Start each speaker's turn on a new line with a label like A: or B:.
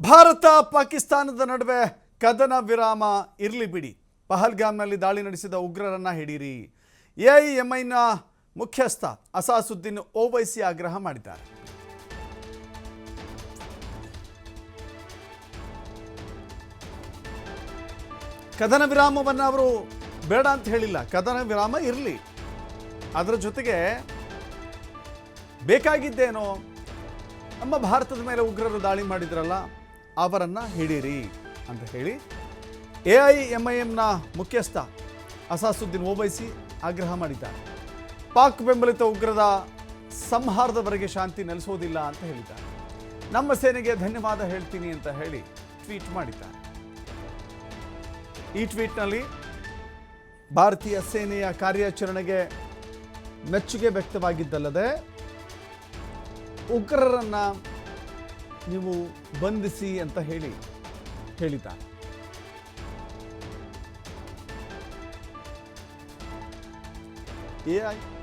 A: ಭಾರತ ಪಾಕಿಸ್ತಾನದ ನಡುವೆ ಕದನ ವಿರಾಮ ಇರಲಿ ಬಿಡಿ, ಪಹಲ್ಗಾಮ್ನಲ್ಲಿ ದಾಳಿ ನಡೆಸಿದ ಉಗ್ರರನ್ನ ಹಿಡೀರಿ. ಎಐಎಂಐನ ಮುಖ್ಯಸ್ಥ ಅಸಾಸುದ್ದೀನ್ ಓವೈಸಿ ಆಗ್ರಹ ಮಾಡಿದ್ದಾರೆ. ಕದನ ವಿರಾಮವನ್ನು ಅವರು ಬೇಡ ಅಂತ ಹೇಳಿಲ್ಲ, ಕದನ ವಿರಾಮ ಇರಲಿ, ಅದರ ಜೊತೆಗೆ ಬೇಕಾಗಿದ್ದೇನೋ ನಮ್ಮ ಭಾರತದ ಮೇಲೆ ಉಗ್ರರು ದಾಳಿ ಮಾಡಿದ್ರಲ್ಲ ಅವರನ್ನು ಹಿಡೀರಿ ಅಂತ ಹೇಳಿ ಎಐಎಂಐಎಂನ ಮುಖ್ಯಸ್ಥ ಅಸಾಸುದ್ದೀನ್ ಓವೈಸಿ ಆಗ್ರಹ ಮಾಡಿದ್ದಾರೆ. ಪಾಕ್ ಬೆಂಬಲಿತ ಉಗ್ರದ ಸಂಹಾರದವರೆಗೆ ಶಾಂತಿ ನೆಲೆಸೋದಿಲ್ಲ ಅಂತ ಹೇಳಿದ್ದಾರೆ. ನಮ್ಮ ಸೇನೆಗೆ ಧನ್ಯವಾದ ಹೇಳ್ತೀನಿ ಅಂತ ಹೇಳಿ ಟ್ವೀಟ್ ಮಾಡಿದ್ದಾರೆ. ಈ ಟ್ವೀಟ್ನಲ್ಲಿ ಭಾರತೀಯ ಸೇನೆಯ ಕಾರ್ಯಾಚರಣೆಗೆ ಮೆಚ್ಚುಗೆ ವ್ಯಕ್ತವಾಗಿದ್ದಲ್ಲದೆ ಉಗ್ರರನ್ನು ನೀವು ಬಂಧಿಸಿ ಅಂತ ಹೇಳಿದ್ದಾರೆ. AI